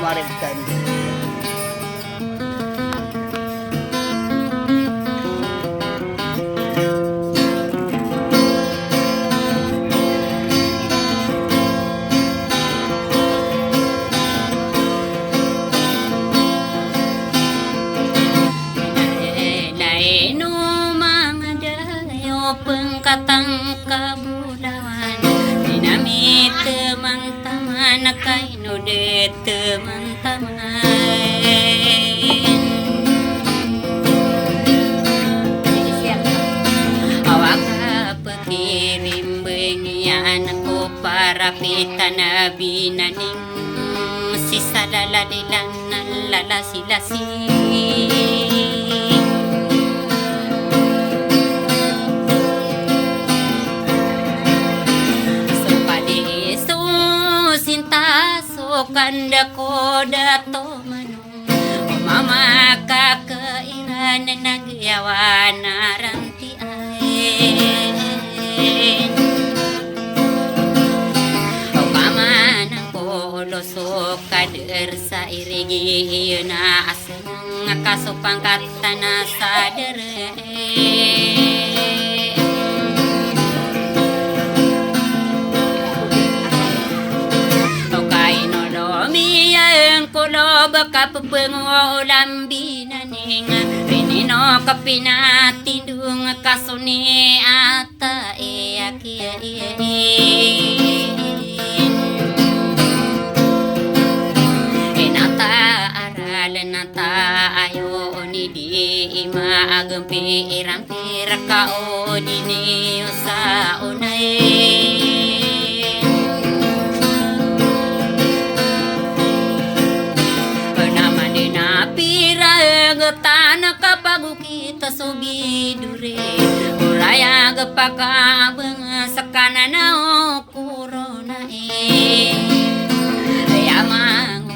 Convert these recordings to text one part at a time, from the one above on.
marigkan. Pengkatang kabulawan dinamit teman-teman kay nudet teman-teman awak pekirim bengian ko para pita na binaning sisa lalalilan lalasi-lasi kanda ko dato manong mama kakairan na nagyawa na rantiain o mama ng kolosok kader sa irigi na asang kasupangkat na sa dere baka pepengolam binaning rinino kapinatindung kasuni ata eakiain enata aral nata ayo ni di maagempi irampir kao dini usa unay tanah kapagukita subidure uraya gapakabeng sakana na corona ayamang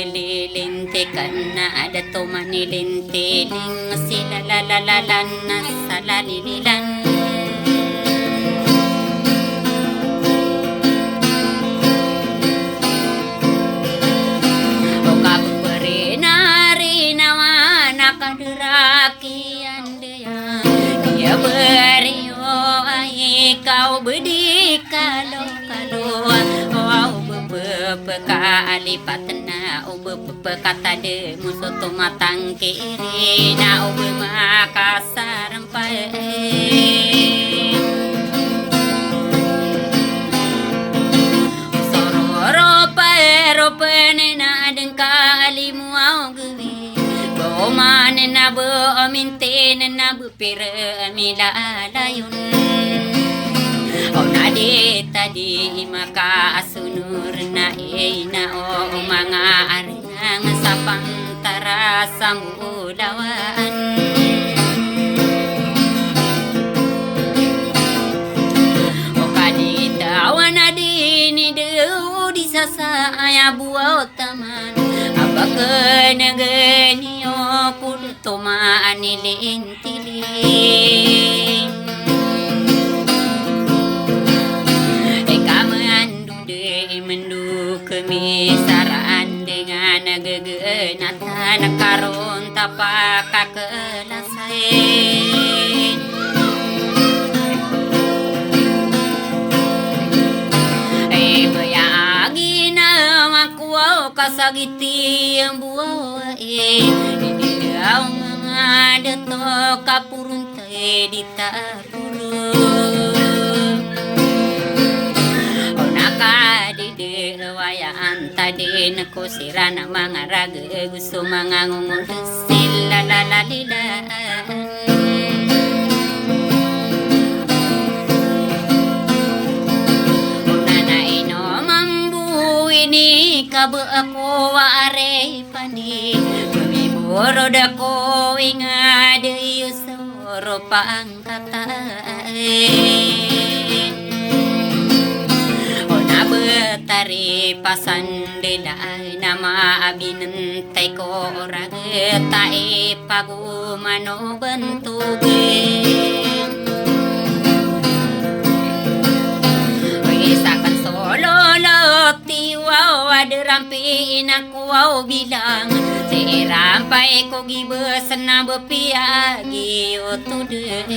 lilintikan na ada to manilintiling sila lalalalan na salalililan kaderakian dia dia berio ai kau bedi kalau oh beka alipatna oh beka tade musuh matang kiri na oh makasar sampai sororo pero penena dengka alimu au gewi Omane na bu ominte na bu pira mila layun onade tadi maka asunur na na o mga arinang sapantara samudawan o kaditawan adini deu di sasa aya buat taman Bakenegeniyo kudu maanilintiling Ekamandu de mendu kemisaraan dengan gegenatan karon tapaka kelasain bayagi na makuaw kasagiti ang buhay Inilaw mga dato kapuruntay di tapurong O nakadidilawayaan tadi nakusira ng mga raga gusto mga ngungong sila lalalilaan kabu ako are pani bumiburo dako ingade yusoro pangkatain ona betari pasandela nama abinentay ko orang tae pagumano bentugin isakan solo tiwa wad rampi naku au bilang serampai ko gibesen na bepiagi utuden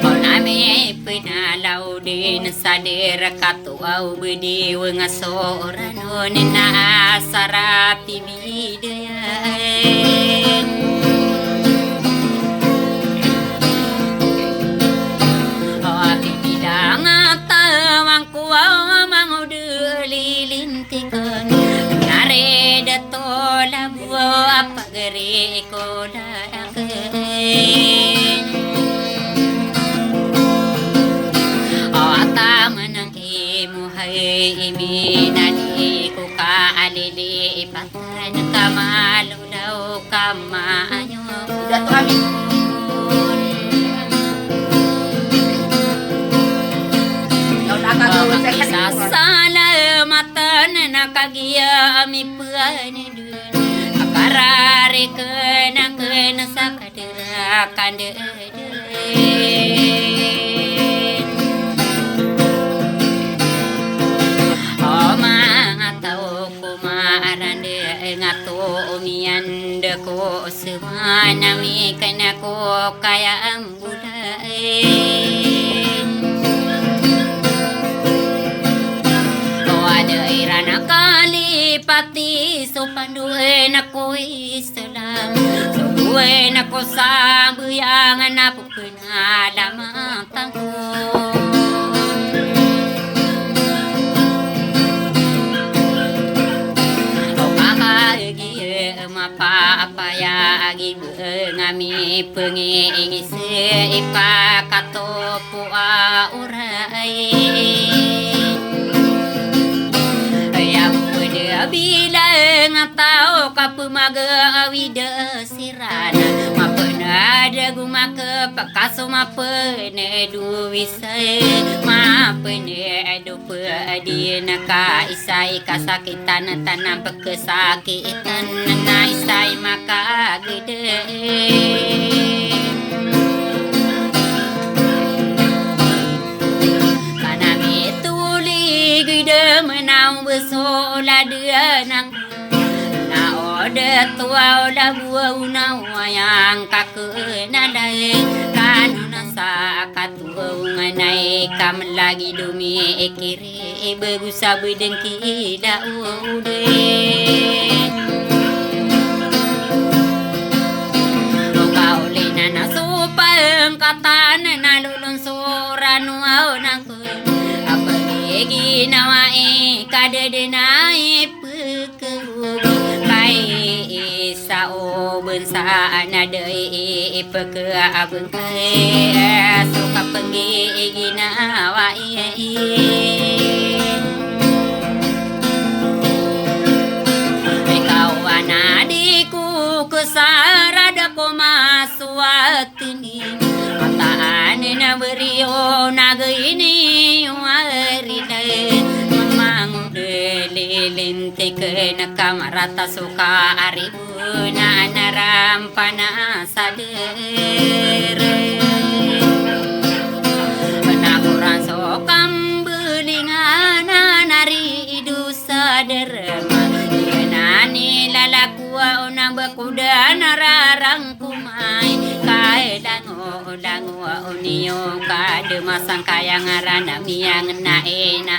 Oname penalau din sadera katu au bedi wengasorano nena sarapi bidayan Api bidang tawang kuau mangu delilintikan Nare dato labu apa gere ko daraken Ataman muhay iminali ko kaalili ipatan kamalo daw kamaanyo Dato amin. Sasalamatan nakagiya ami panidun Akarare kena sakadera kandeden Omang atau kumarande ngato umiande ko semana mi kena ko kaya ambulai Irana kali pati sopanduin ako Islam Subuin ako sa buyangan na pagpinalamatan ko O kakagi mapapayagi ngami pengingis ipakatopo auray bilang tao kapumaga awida sirana mapenada gumaka pakaso mapene duwisai mapene do pedina ka isai kasakitan tanam pekesakitan na isai maka gede Gida menang besola dia nak na ode tua ola bua una yang kake nadai kanuna sa katu nganai kam lagi dumi ekiri begusa bedengki da ude kau lena na supang katana na lulun soranu au nak ginawae kadedenai pekeubi kai sao bensa anadei pekeabeng kai suka penggi ginawae kau anadiku kesarada ko masuatini Ane na berio naga ini waridai Mamangu delilinte kena kamarata suka aribuna narampana sadere Penakuran sokam belingana nari idu saderema Yenani lalakua unang bakuda nararang kumai dango uniyo kade masang kayang arana miyang naena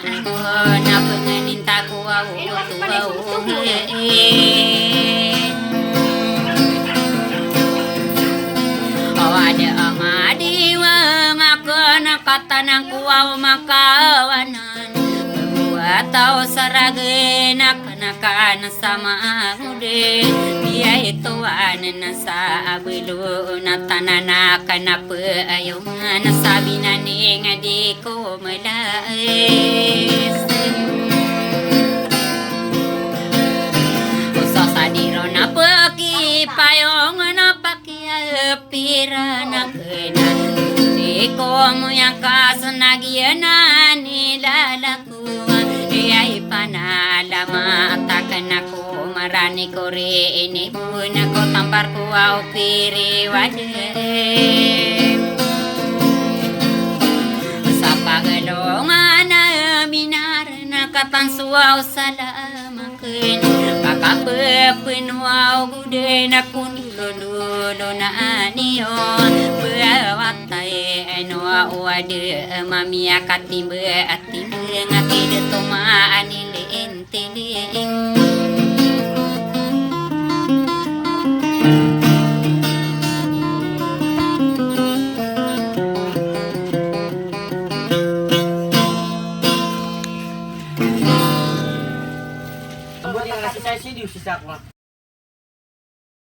na pengeninta ku au ada amadi ngakana katanang ku au makawanan atau saragena kanakan sama ude dia itu anan sa abulu natanana kana pe ayungan sabina ning adiko melais usa sadiro na peki payong na pakia pirana kena diko mo yang kasanagiyana nilalaku Iya'y panalama takan ako marani ko rin inibun ako tambar ko au piriwade sa pagalongan na minara wow salamakeun pakabeupkeun wow gude na kun lulu na nion beawatae eno wade mamia katimbe atimbe ngakide toma anile entele